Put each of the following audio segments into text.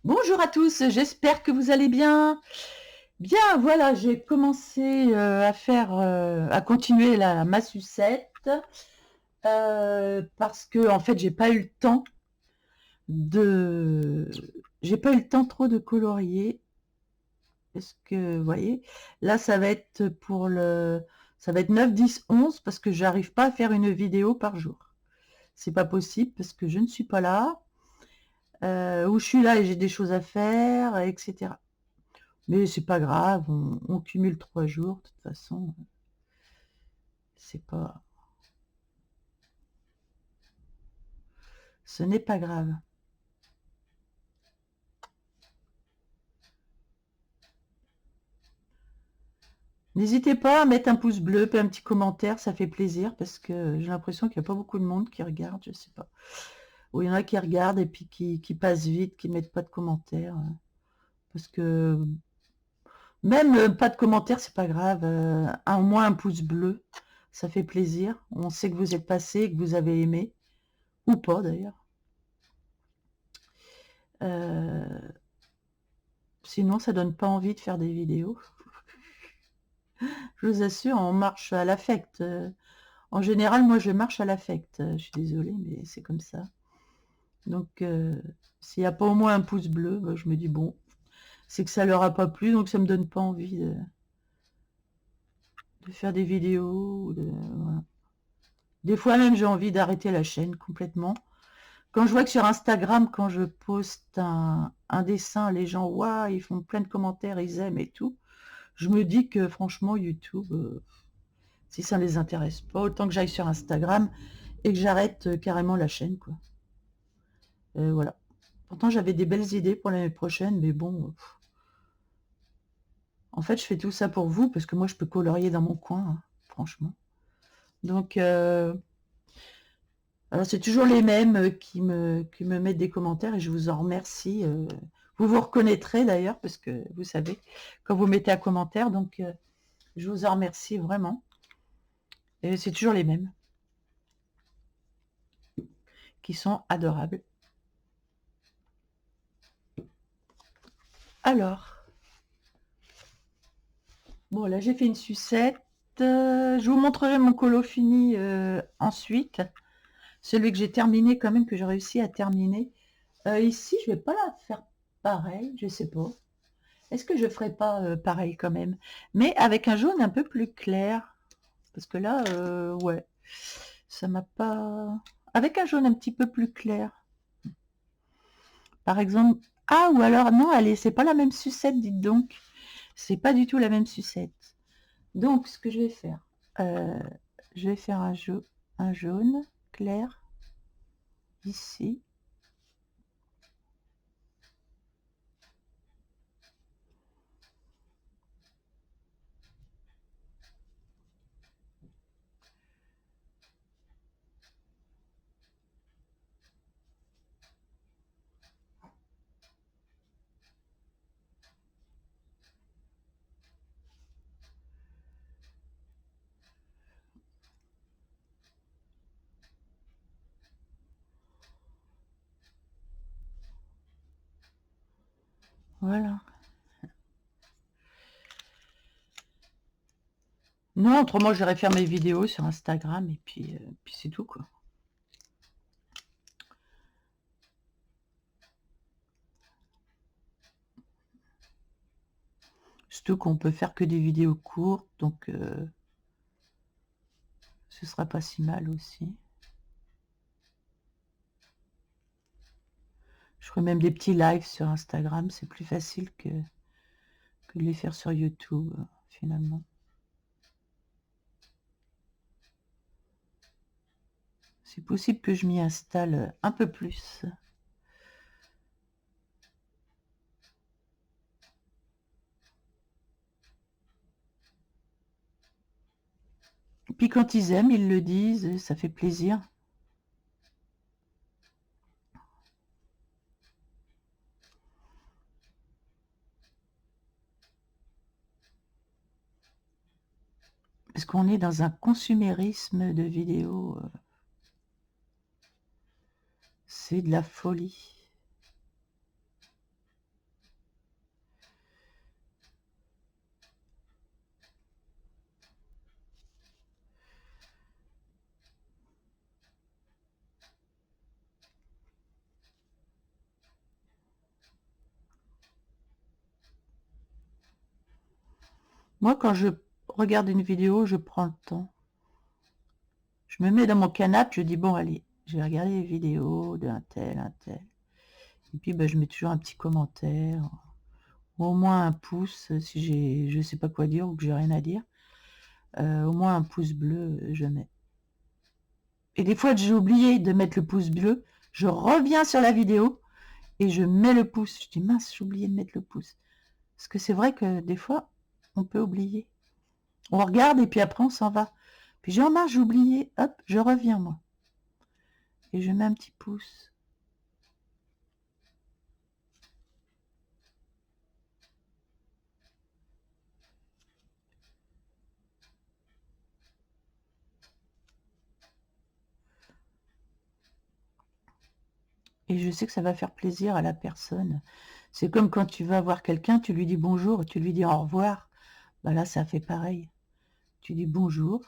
Bonjour à tous, j'espère que vous allez bien. Bien, voilà, j'ai commencé à continuer ma sucette parce que en fait, de, j'ai pas eu le temps trop de colorier. Est-ce que, vous voyez, là, ça va être 9, 10, 11 parce que j'arrive pas à faire une vidéo par jour. C'est pas possible parce que je ne suis pas là, ou je suis là et j'ai des choses à faire, etc. Mais c'est pas grave, on cumule 3 jours, de toute façon, c'est pas, ce n'est pas grave. N'hésitez pas à mettre un pouce bleu et un petit commentaire, ça fait plaisir parce que j'ai l'impression qu'il n'y a pas beaucoup de monde qui regarde, je sais pas. Ou il y en a qui regardent et puis qui passent vite, qui mettent pas de commentaires. Parce que même pas de commentaires, c'est pas grave. Au moins un pouce bleu, ça fait plaisir. On sait que vous êtes passé et que vous avez aimé. Ou pas d'ailleurs. Euh, Sinon, ça donne pas envie de faire des vidéos. Je vous assure, on marche à l'affect. En général, moi, je marche à l'affect. Je suis désolée, mais c'est comme ça. Donc, s'il n'y a pas au moins un pouce bleu, bah, je me dis, bon, c'est que ça leur a pas plu, donc ça me donne pas envie de faire des vidéos. Voilà. Des fois même, j'ai envie d'arrêter la chaîne complètement. Quand je vois que sur Instagram, quand je poste un dessin, les gens, waouh, ils font plein de commentaires, ils aiment et tout. Je me dis que franchement, YouTube, si ça ne les intéresse pas, autant que j'aille sur Instagram et que j'arrête carrément la chaîne, quoi. Voilà. Pourtant, j'avais des belles idées pour l'année prochaine, mais bon, en fait, je fais tout ça pour vous parce que moi, je peux colorier dans mon coin, hein, franchement. Donc, alors c'est toujours les mêmes qui me mettent des commentaires et je vous en remercie. Vous vous reconnaîtrez d'ailleurs parce que vous savez quand vous mettez un commentaire, donc je vous en remercie vraiment. Et c'est toujours les mêmes qui sont adorables. Alors, bon là j'ai fait une sucette. Je vous montrerai mon colo fini ensuite. Celui que j'ai terminé quand même, que j'ai réussi à terminer. Ici, je vais pas la faire pareil, je sais pas. Est-ce que je ferai pas pareil quand même? Mais avec un jaune un peu plus clair. Parce que là, ouais, ça m'a pas... Avec un jaune un petit peu plus clair. Par exemple... Ah, ou alors, non, allez, c'est pas la même sucette, dites donc. C'est pas du tout la même sucette. Donc, ce que je vais faire, euh, je vais faire un jaune clair ici. Voilà. Non, autrement, j'irai faire mes vidéos sur Instagram et puis c'est tout, quoi. Surtout qu'on peut faire que des vidéos courtes, donc ce sera pas si mal aussi. Je ferai même des petits lives sur Instagram, c'est plus facile que de les faire sur YouTube, finalement. C'est possible que je m'y installe un peu plus. Et puis quand ils aiment, ils le disent, ça fait plaisir. Parce qu'on est dans un consumérisme de vidéos, c'est de la folie. Moi, quand je regarde une vidéo, je prends le temps. Je me mets dans mon canapé, je dis, bon, allez, je vais regarder les vidéos d'un tel, un tel. Et puis, je mets toujours un petit commentaire, ou au moins un pouce, si je sais pas quoi dire ou que j'ai rien à dire. Au moins un pouce bleu, je mets. Et des fois, j'ai oublié de mettre le pouce bleu. Je reviens sur la vidéo et je mets le pouce. Je dis, mince, j'ai oublié de mettre le pouce. Parce que c'est vrai que des fois, on peut oublier. On regarde et puis après, on s'en va. Puis j'ai, oh mince, j'ai oublié. Hop, je reviens, moi. Et je mets un petit pouce. Et je sais que ça va faire plaisir à la personne. C'est comme quand tu vas voir quelqu'un, tu lui dis bonjour, tu lui dis au revoir. Là, ça fait pareil. Tu dis bonjour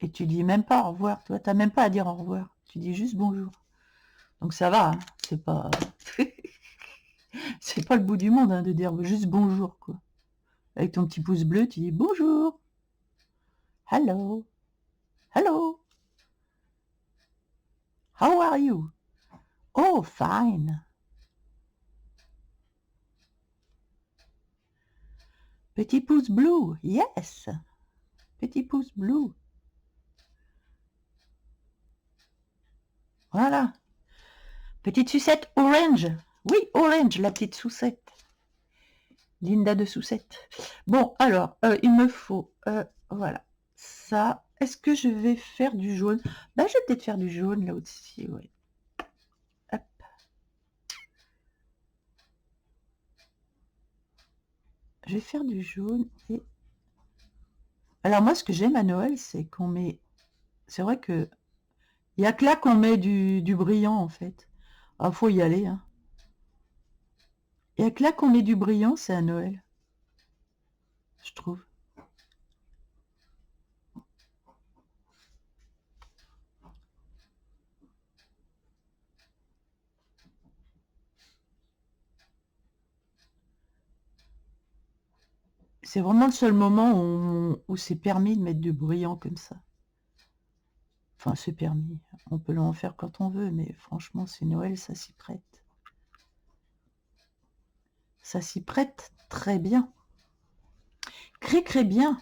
et tu dis même pas au revoir. Toi, t'as même pas à dire au revoir. Tu dis juste bonjour. Donc ça va, hein. C'est pas, c'est pas le bout du monde hein, de dire juste bonjour, quoi. Avec ton petit pouce bleu, tu dis bonjour, hello, hello, how are you? Oh, fine. Petit pouce bleu, yes. Petit pouce bleu. Voilà. Petite sucette orange. Oui, orange, la petite sucette. Linda de Soucette. Bon, alors, il me faut, voilà, ça. Est-ce que je vais faire du jaune? Je vais peut-être faire du jaune là aussi, ouais. Hop. Je vais faire du jaune et... Alors moi, ce que j'aime à Noël, c'est qu'on met... C'est vrai que il n'y a que là qu'on met du brillant, en fait. Ah, faut y aller, hein. Il n'y a que là qu'on met du brillant, c'est à Noël, je trouve. C'est vraiment le seul moment où c'est permis de mettre du brillant comme ça. Enfin, c'est permis. On peut en faire quand on veut, mais franchement, c'est Noël, ça s'y prête. Ça s'y prête très bien. Très bien.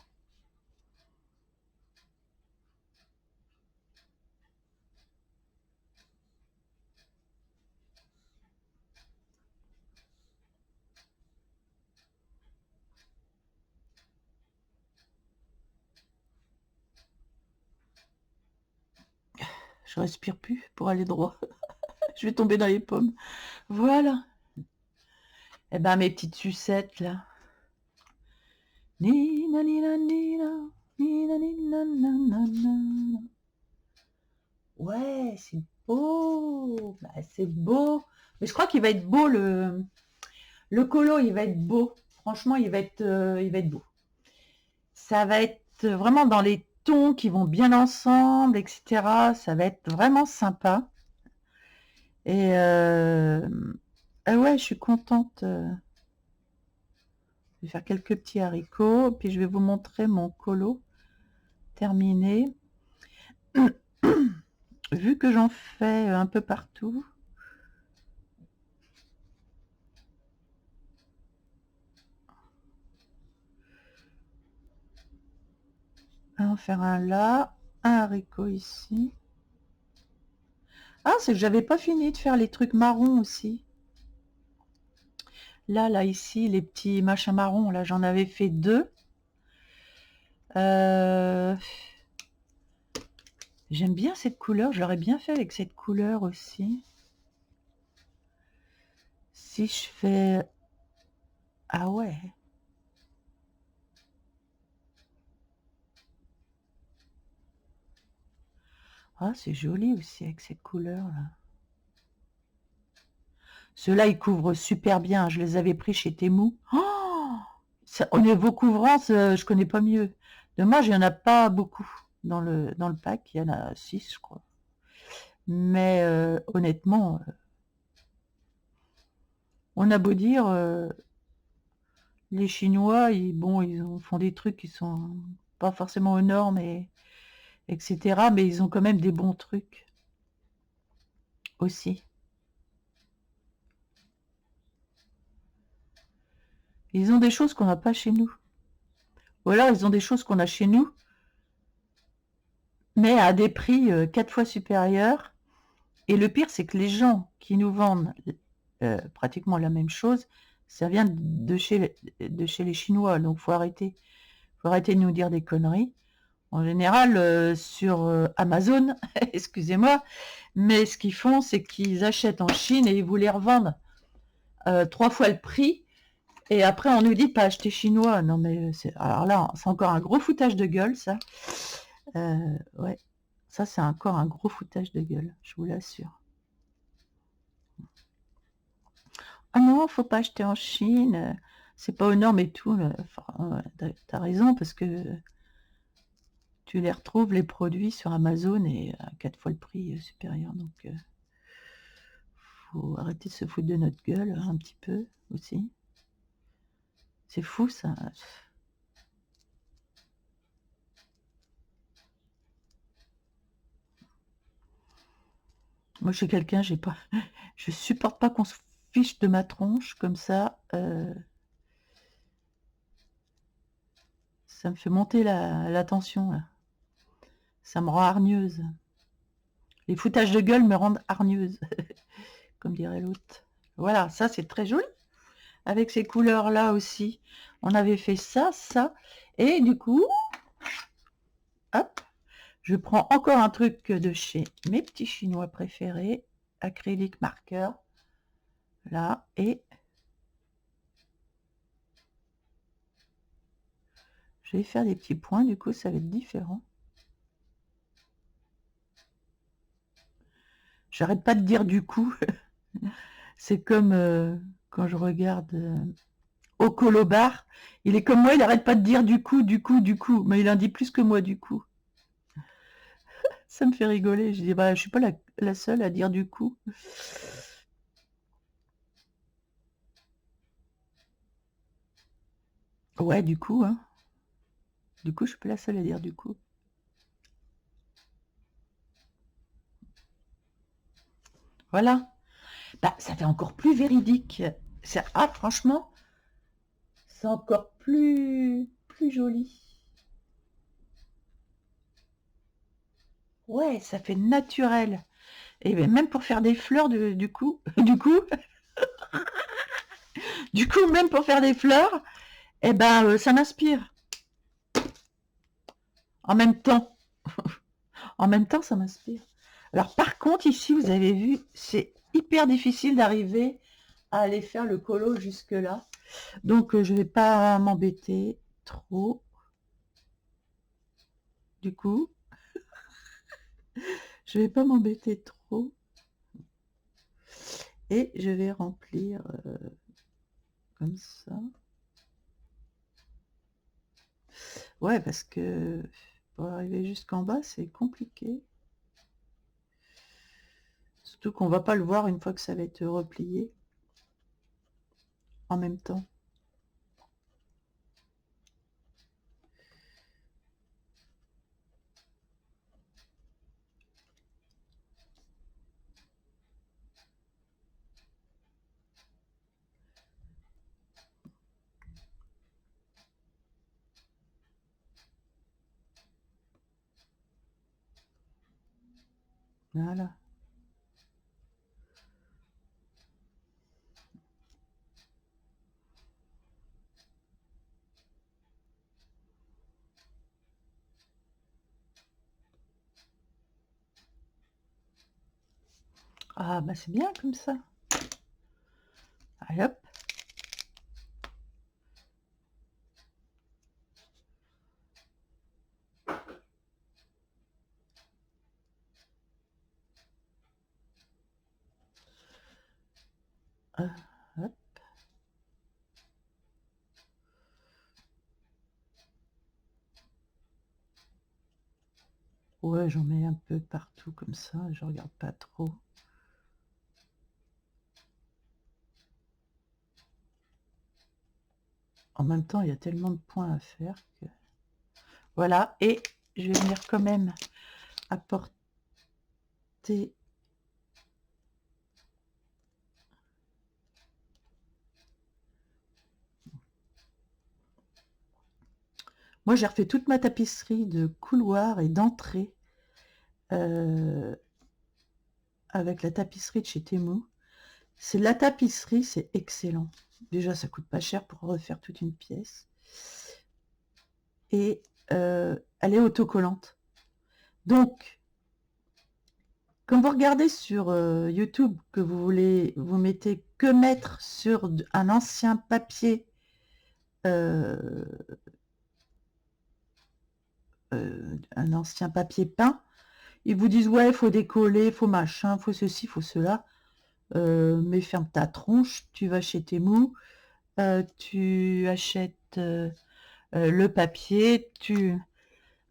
Je respire plus pour aller droit. Je vais tomber dans les pommes. Voilà. Eh ben, mes petites sucettes, là. Nina, nina, nina. Nina, nina, nina. Ouais, c'est beau. C'est beau. Mais je crois qu'il va être beau, le colo, il va être beau. Franchement, il va être beau. Ça va être vraiment dans les tons qui vont bien ensemble, etc. Ça va être vraiment sympa. Et ah ouais, je suis contente. Je vais faire quelques petits haricots, puis je vais vous montrer mon colo terminé. Vu que j'en fais un peu partout, on va en faire un là, un haricot ici. Ah, c'est que j'avais pas fini de faire les trucs marrons aussi. Là, ici, les petits machins marrons, là, j'en avais fait 2. J'aime bien cette couleur, j'aurais bien fait avec cette couleur aussi. Si je fais... Ah ouais. Ah, c'est joli aussi avec cette couleur-là. Ceux-là, ils couvrent super bien. Je les avais pris chez Temu. Oh, au niveau couvrance, je connais pas mieux. Dommage, il n'y en a pas beaucoup dans le pack. Il y en a 6, je crois. Mais honnêtement, on a beau dire, Les Chinois, bon, font des trucs qui sont pas forcément aux normes, etc. Mais ils ont quand même des bons trucs aussi. Ils ont des choses qu'on n'a pas chez nous. Ou alors ils ont des choses qu'on a chez nous, mais à des prix 4 fois supérieurs. Et le pire, c'est que les gens qui nous vendent pratiquement la même chose, ça vient de chez les Chinois. Donc faut arrêter de nous dire des conneries. En général, sur Amazon, excusez-moi, mais ce qu'ils font, c'est qu'ils achètent en Chine et ils vous les revendent 3 fois le prix. Et après, on nous dit pas acheter chinois. Non, mais alors là, c'est encore un gros foutage de gueule, ça. Ouais, ça, c'est encore un gros foutage de gueule, je vous l'assure. Ah non, faut pas acheter en Chine, c'est pas aux normes et tout. Enfin, t'as raison, parce que tu les retrouves, les produits, sur Amazon et à 4 fois le prix supérieur. Donc, faut arrêter de se foutre de notre gueule un petit peu aussi. C'est fou, ça. Moi, je suis quelqu'un, je supporte pas qu'on se fiche de ma tronche comme ça. Ça me fait monter la tension, là. Ça me rend hargneuse. Les foutages de gueule me rendent hargneuse, comme dirait l'autre. Voilà, ça c'est très joli. Avec ces couleurs-là aussi. On avait fait ça. Et du coup, hop, je prends encore un truc de chez mes petits chinois préférés. Acrylique marqueur. Là, et je vais faire des petits points, du coup ça va être différent. J'arrête pas de dire du coup. C'est comme quand je regarde au Colobar. Il est comme moi, il arrête pas de dire du coup. Mais il en dit plus que moi du coup. Ça me fait rigoler. Je dis, bah, je suis pas la seule à dire du coup. Ouais, du coup, hein. Du coup, je suis pas la seule à dire du coup. Voilà. Bah, ça fait encore plus véridique. Ah, franchement, c'est encore plus joli. Ouais, ça fait naturel. Et ben, même pour faire des fleurs, du coup, même pour faire des fleurs, eh ben, ça m'inspire. En même temps, ça m'inspire. Alors, par contre, ici, vous avez vu, c'est hyper difficile d'arriver à aller faire le colo jusque-là. Donc, je vais pas m'embêter trop. Du coup, je vais pas m'embêter trop. Et je vais remplir comme ça. Ouais, parce que pour arriver jusqu'en bas, c'est compliqué. Surtout qu'on va pas le voir une fois que ça va être replié en même temps. Voilà. Ah, bah c'est bien comme ça. Allez hop. Hop. Ouais, j'en mets un peu partout comme ça, je regarde pas trop. En même temps, il y a tellement de points à faire que... Voilà, et je vais venir quand même apporter... Moi, j'ai refait toute ma tapisserie de couloir et d'entrée avec la tapisserie de chez Temu. C'est la tapisserie, c'est excellent. Déjà, ça coûte pas cher pour refaire toute une pièce. Et elle est autocollante. Donc, quand vous regardez sur YouTube que vous voulez, vous mettez que mettre sur un ancien papier un ancien papier peint, ils vous disent ouais, il faut décoller, il faut machin, il faut ceci, il faut cela. Mais ferme ta tronche, tu vas chez Temu, tu achètes le papier,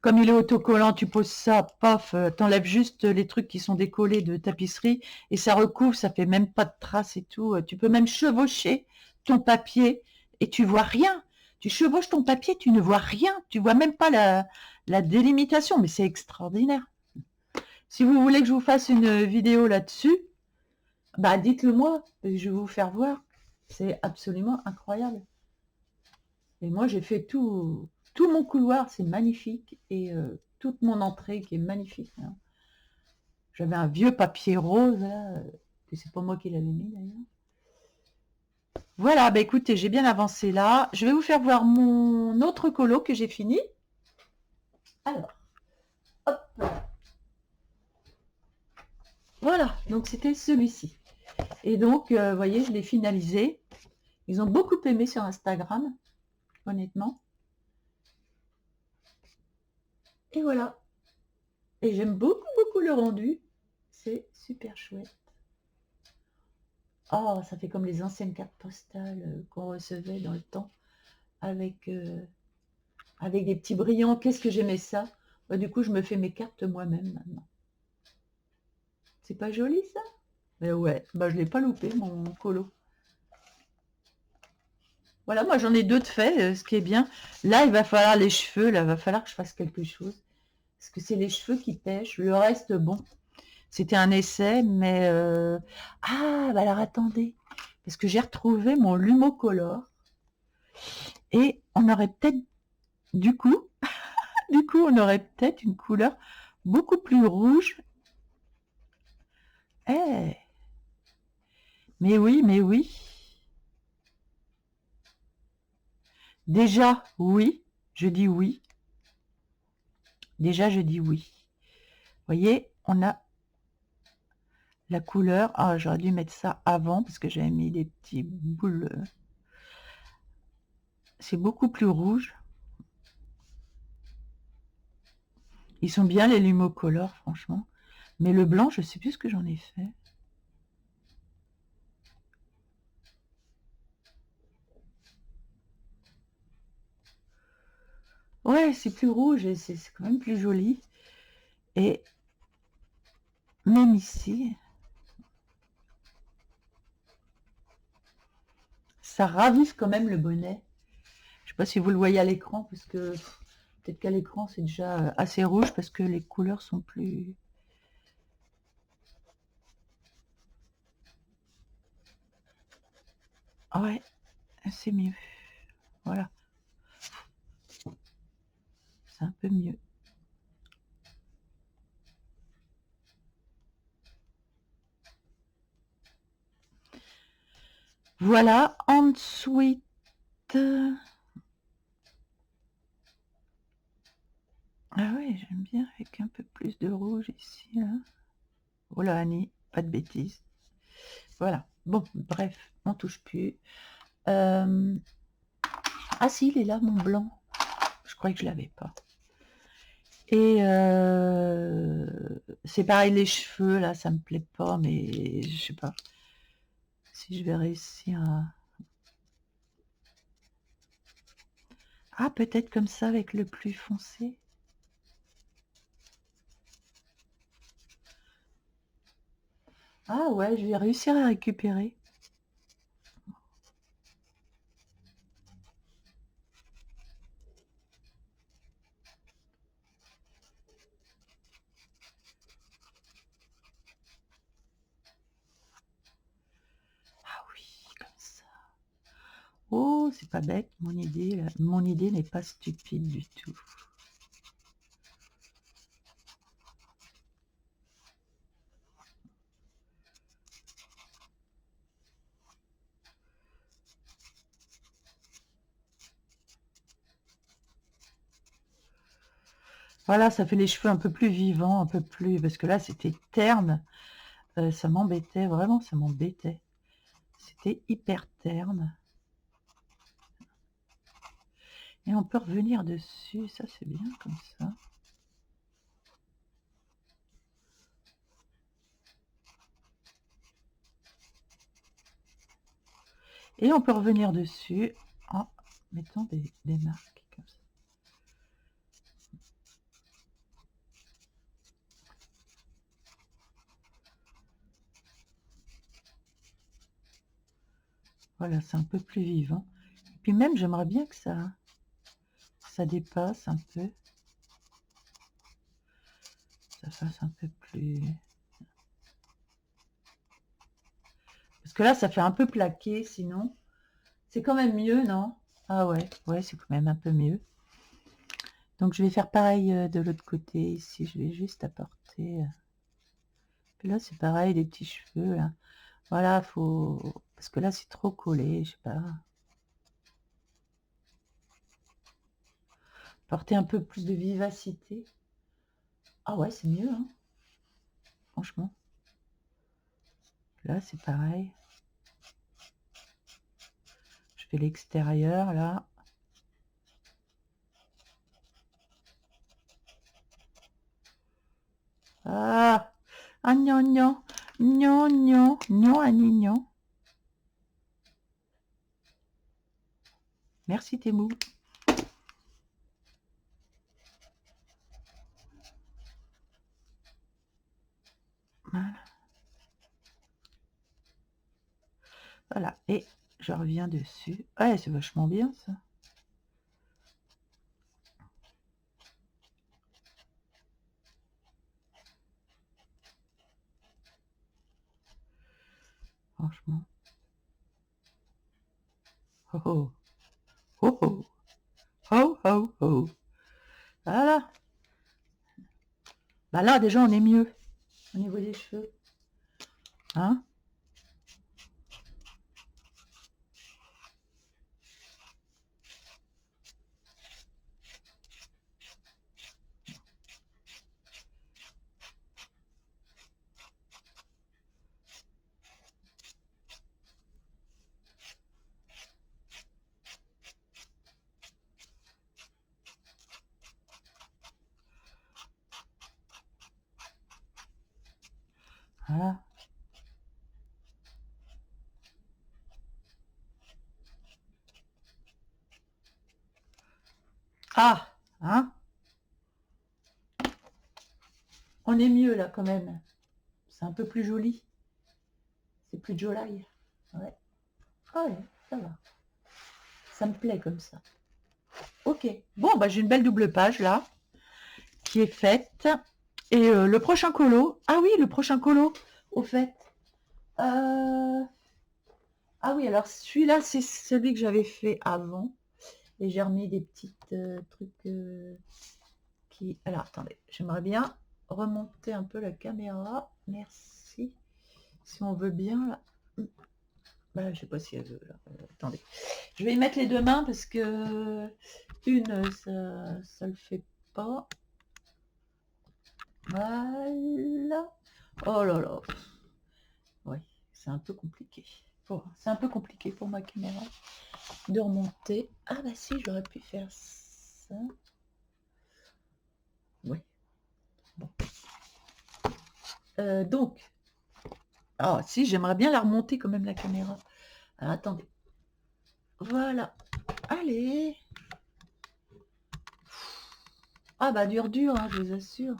comme il est autocollant, tu poses ça, paf, t'enlèves juste les trucs qui sont décollés de tapisserie et ça recouvre, ça fait même pas de traces et tout. Tu peux même chevaucher ton papier et tu vois rien. Tu chevauches ton papier, tu ne vois rien. Tu vois même pas la délimitation, mais c'est extraordinaire. Si vous voulez que je vous fasse une vidéo là-dessus, bah dites-le moi, je vais vous faire voir. C'est absolument incroyable. Et moi, j'ai fait tout mon couloir, c'est magnifique. Et toute mon entrée qui est magnifique. Hein. J'avais un vieux papier rose, là, que c'est pas moi qui l'avais mis d'ailleurs. Voilà, bah écoutez, j'ai bien avancé là. Je vais vous faire voir mon autre colo que j'ai fini. Alors, hop. Voilà, donc c'était celui-ci. Et donc, vous voyez, je l'ai finalisé. Ils ont beaucoup aimé sur Instagram, honnêtement. Et voilà. Et j'aime beaucoup, beaucoup le rendu. C'est super chouette. Oh, ça fait comme les anciennes cartes postales qu'on recevait dans le temps, avec, avec des petits brillants. Qu'est-ce que j'aimais ça. Bah, du coup, je me fais mes cartes moi-même maintenant. C'est pas joli, ça? Mais ouais, bah, je l'ai pas loupé, mon colo. Voilà, moi j'en ai deux de fait, ce qui est bien. Là, il va falloir les cheveux, là, il va falloir que je fasse quelque chose. Parce que c'est les cheveux qui pêchent. Le reste, bon, c'était un essai, mais... Ah, bah alors attendez. Parce que j'ai retrouvé mon Lumocolor. Et on aurait peut-être, du coup, on aurait peut-être une couleur beaucoup plus rouge. Eh, mais oui, mais oui. Déjà, oui. Je dis oui. Déjà, je dis oui. Vous voyez, on a la couleur. Ah, j'aurais dû mettre ça avant parce que j'avais mis des petits boules. C'est beaucoup plus rouge. Ils sont bien les Lumocolor, franchement. Mais le blanc, je sais plus ce que j'en ai fait. Ouais, c'est plus rouge et c'est quand même plus joli. Et même ici, ça ravive quand même le bonnet. Je sais pas si vous le voyez à l'écran, parce que peut-être qu'à l'écran c'est déjà assez rouge parce que les couleurs sont plus... Ah ouais, c'est mieux. Voilà, c'est un peu mieux. Voilà, ensuite... Ah ouais, j'aime bien avec un peu plus de rouge ici, là. Oh là, Annie, pas de bêtises. Voilà, bon, bref, on touche plus. Ah si, il est là, mon blanc. Je croyais que je l'avais pas. Et c'est pareil, les cheveux, là, ça me plaît pas, mais je sais pas si je vais réussir à... Ah, peut-être comme ça, avec le plus foncé. Ah ouais, je vais réussir à récupérer. Oh, c'est pas bête, mon idée, là. Mon idée n'est pas stupide du tout. Voilà, ça fait les cheveux un peu plus vivants, un peu plus... Parce que là, c'était terne. Ça m'embêtait, vraiment, ça m'embêtait. C'était hyper terne. Et on peut revenir dessus, ça c'est bien comme ça. Et on peut revenir dessus en mettant des marques comme ça. Voilà, c'est un peu plus vivant. Et puis même, j'aimerais bien que ça dépasse un peu. Ça fasse un peu plus... Parce que là, ça fait un peu plaqué, sinon. C'est quand même mieux, non? Ah ouais, ouais, c'est quand même un peu mieux. Donc je vais faire pareil de l'autre côté. Ici, je vais juste apporter... Puis là, c'est pareil, des petits cheveux, là. Voilà, faut... Parce que là, c'est trop collé, je sais pas. Porter un peu plus de vivacité. Ah ouais, c'est mieux, hein, franchement. Là, c'est pareil. Je fais l'extérieur, là. Ah, ah, non, non, non, non, non, ah, non. Merci, Témou. Voilà. Voilà, et je reviens dessus. Ouais, c'est vachement bien, ça. Franchement. Oh, oh, oh, oh, oh, oh, oh. Voilà. Bah là, déjà, on est mieux au niveau des cheveux. Hein? Voilà. Ah, hein? On est mieux, là, quand même. C'est un peu plus joli. C'est plus joli. Ouais. Ah ouais, ça va. Ça me plaît comme ça. Ok. Bon, bah j'ai une belle double page, là, qui est faite. Et le prochain colo... Ah oui, le prochain colo, au fait. Ah oui, alors celui-là, c'est celui que j'avais fait avant. Et j'ai remis des petites trucs qui... Alors, attendez, j'aimerais bien remonter un peu la caméra. Merci. Si on veut bien, là. Bah, je sais pas si elle veut, là. Attendez. Je vais y mettre les deux mains parce que une, ça le fait pas. Voilà. Oh là là. Oui, c'est un peu compliqué. Bon, c'est un peu compliqué pour ma caméra de remonter. Ah bah si, j'aurais pu faire ça. Oui. Bon. Donc. Ah si, j'aimerais bien la remonter quand même, la caméra. Alors, attendez. Voilà. Allez. Ah bah dur, hein, je vous assure.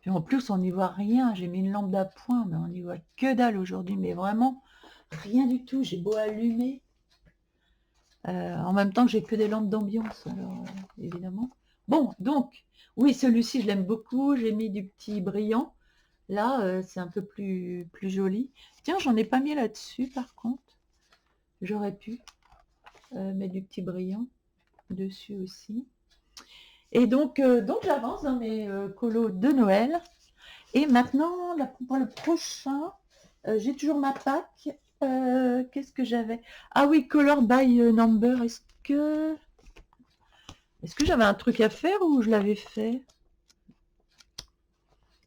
Puis en plus, on n'y voit rien. J'ai mis une lampe d'appoint, mais on n'y voit que dalle aujourd'hui. Mais vraiment, rien du tout. J'ai beau allumer. En même temps que j'ai que des lampes d'ambiance, alors évidemment. Bon, donc, oui, celui-ci, je l'aime beaucoup. J'ai mis du petit brillant. Là, c'est un peu plus joli. Tiens, j'en ai pas mis là-dessus, par contre. J'aurais pu mettre du petit brillant dessus aussi. Et donc j'avance dans mes colos de Noël. Et maintenant, pour le prochain, j'ai toujours ma pack. Qu'est-ce que j'avais? Ah oui, Color by Number. Est-ce que j'avais un truc à faire ou je l'avais fait?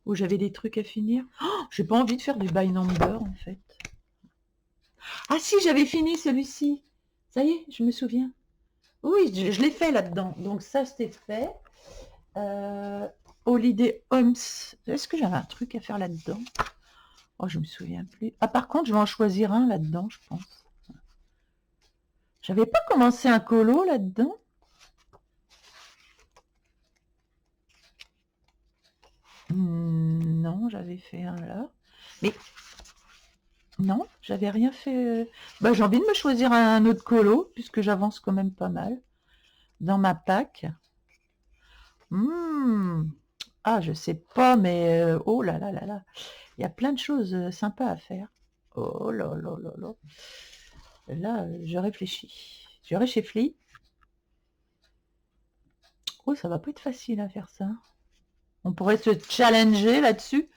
Ou j'avais des trucs à finir? Oh, j'ai pas envie de faire du by number en fait. Ah si, j'avais fini celui-ci. Ça y est, je me souviens. Oui, je l'ai fait là-dedans. Donc ça, c'était fait. Holiday Homes. Est-ce que j'avais un truc à faire là-dedans? Oh, je me souviens plus. Ah, par contre, je vais en choisir un là-dedans, je pense. J'avais pas commencé un colo là-dedans? Non, j'avais fait un là. Mais non, j'avais rien fait. Bah, j'ai envie de me choisir un autre colo, puisque j'avance quand même pas mal dans ma pack. Ah, je sais pas, mais oh là là là là. Il y a plein de choses sympas à faire. Oh là là là là. Là, je réfléchis. Je réfléchis. Oh, ça va pas être facile à faire ça. On pourrait se challenger là-dessus.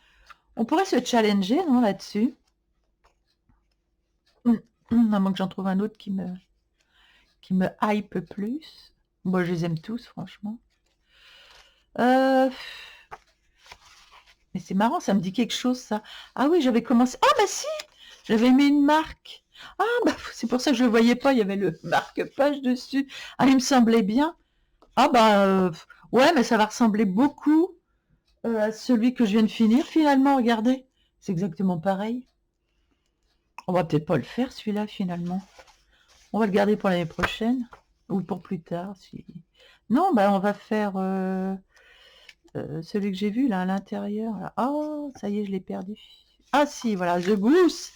On pourrait se challenger, non, là-dessus. À moins que j'en trouve un autre qui me hype plus. Bon, je les aime tous, franchement. Mais c'est marrant, ça me dit quelque chose, ça. Ah oui, j'avais commencé... Ah bah si, j'avais mis une marque. Ah bah c'est pour ça que je ne le voyais pas, il y avait le marque-page dessus. Ah, il me semblait bien. Ah bah ouais, mais ça va ressembler beaucoup à celui que je viens de finir. Finalement, regardez, c'est exactement pareil. On va peut-être pas le faire celui-là finalement. On va le garder pour l'année prochaine ou pour plus tard. Si... Non, bah on va faire celui que j'ai vu là à l'intérieur. Oh, ça y est, je l'ai perdu. Ah si, voilà, The Goose.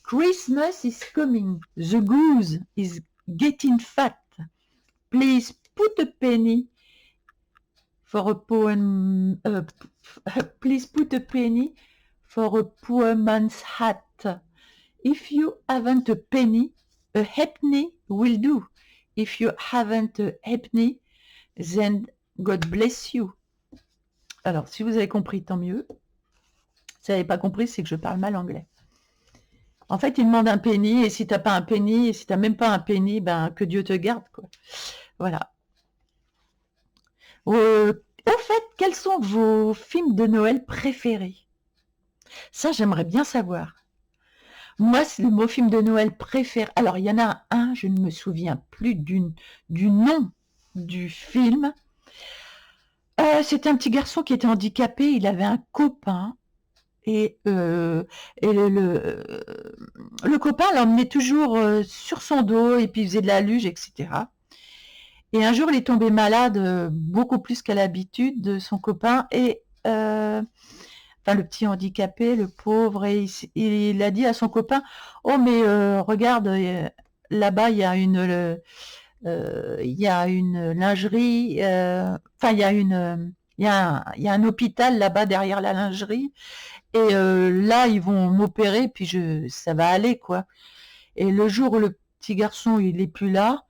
Christmas is coming. The goose is getting fat. Please put a penny for a poem. Please put a penny for a poor man's hat. If you haven't a penny, a halfpenny will do. If you haven't a halfpenny, then God bless you. Alors, si vous avez compris, tant mieux. Si vous n'avez pas compris, c'est que je parle mal anglais. En fait, il demande un penny, et si tu n'as pas un penny, et si tu n'as même pas un penny, ben que Dieu te garde, quoi. Voilà. Au fait, quels sont vos films de Noël préférés? Ça, j'aimerais bien savoir. Moi, c'est mon film de Noël préféré. Alors, il y en a un, je ne me souviens plus du nom du film. C'était un petit garçon qui était handicapé, il avait un copain, et le copain l'emmenait toujours sur son dos, et puis il faisait de la luge, etc. Et un jour, il est tombé malade, beaucoup plus qu'à l'habitude, de son copain, et enfin le petit handicapé, le pauvre, et il a dit à son copain, oh mais regarde, là-bas il y a une lingerie, enfin il y a un hôpital là-bas derrière la lingerie, et là ils vont m'opérer, puis ça va aller, quoi. Et le jour où le petit garçon il est plus là,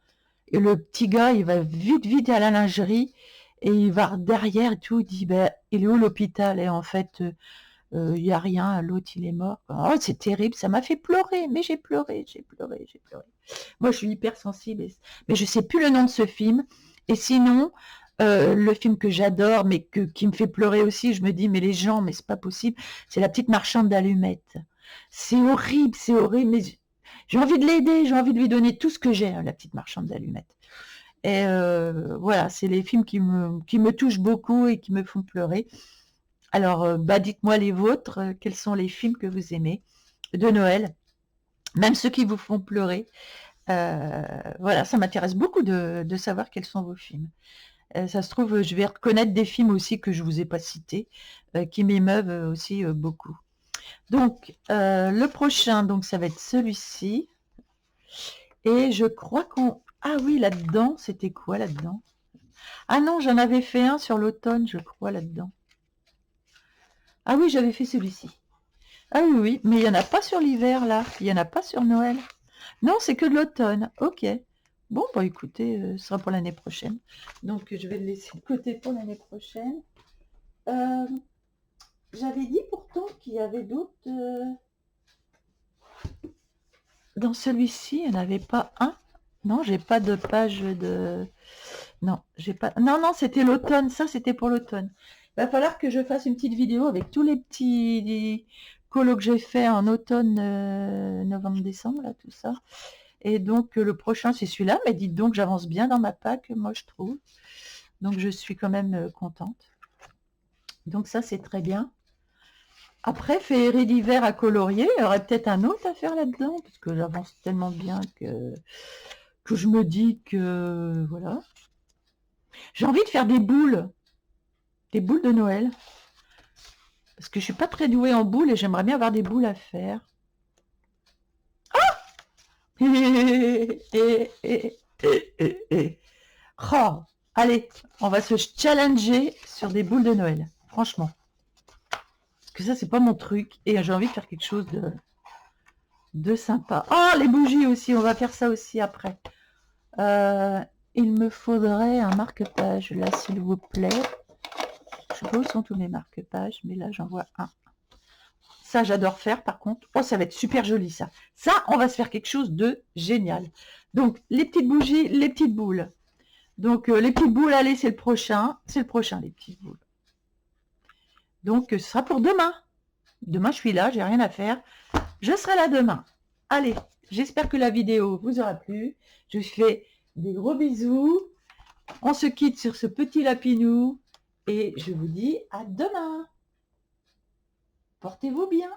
et le petit gars il va vite à la lingerie, et il va derrière et tout, il dit ben il est où l'hôpital? Et en fait il n'y a rien, l'autre il est mort. Oh, c'est terrible, ça m'a fait pleurer, mais j'ai pleuré. Moi je suis hyper sensible, mais je sais plus le nom de ce film. Et sinon, le film que j'adore, mais qui me fait pleurer aussi, je me dis mais les gens, mais c'est pas possible, c'est La Petite Marchande d'Allumettes. C'est horrible, mais j'ai envie de l'aider, j'ai envie de lui donner tout ce que j'ai, La Petite Marchande d'Allumettes. Et voilà, c'est les films qui me touchent beaucoup et qui me font pleurer. Alors, dites-moi les vôtres, quels sont les films que vous aimez de Noël, même ceux qui vous font pleurer. Voilà, ça m'intéresse beaucoup de savoir quels sont vos films. Ça se trouve, je vais reconnaître des films aussi que je ne vous ai pas cités, qui m'émeuvent aussi beaucoup. Donc, le prochain, donc ça va être celui-ci. Et je crois qu'on... Ah oui, là-dedans, c'était quoi là-dedans? Ah non, j'en avais fait un sur l'automne, je crois, là-dedans. Ah oui, j'avais fait celui-ci. Ah oui, mais il n'y en a pas sur l'hiver, là. Il n'y en a pas sur Noël. Non, c'est que de l'automne. Ok. Bon, bah écoutez, ce sera pour l'année prochaine. Donc, je vais le laisser de côté pour l'année prochaine. Euh, J'avais dit pourtant qu'il y avait d'autres... Dans celui-ci, il n'y en avait pas un. Non, j'ai pas de page de... Non, j'ai pas... Non, non, c'était l'automne. Ça, c'était pour l'automne. Il va falloir que je fasse une petite vidéo avec tous les petits colos que j'ai fait en automne, novembre, décembre, là, tout ça. Et donc, le prochain, c'est celui-là. Mais dites donc, j'avance bien dans ma pack, moi, je trouve. Donc, je suis quand même contente. Donc, ça, c'est très bien. Après, féerie d'hiver à colorier, il y aurait peut-être un autre à faire là-dedans, parce que j'avance tellement bien que je me dis que, voilà. J'ai envie de faire des boules de Noël. Parce que je suis pas très douée en boules et j'aimerais bien avoir des boules à faire. Oh, allez, on va se challenger sur des boules de Noël, franchement. Parce que ça, c'est pas mon truc et j'ai envie de faire quelque chose de sympa. Oh, les bougies aussi, on va faire ça aussi après. Il me faudrait un marque-page là, s'il vous plaît. Je sais pas où sont tous mes marque-pages, mais là, j'en vois un. Ça, j'adore faire, par contre. Oh, ça va être super joli, ça. Ça, on va se faire quelque chose de génial. Donc, les petites bougies, les petites boules. Donc, les petites boules, allez, c'est le prochain. C'est le prochain, les petites boules. Donc, ce sera pour demain. Demain, je suis là, j'ai rien à faire. Je serai là demain. Allez, j'espère que la vidéo vous aura plu. Je vous fais des gros bisous. On se quitte sur ce petit lapinou. Et je vous dis à demain. Portez-vous bien.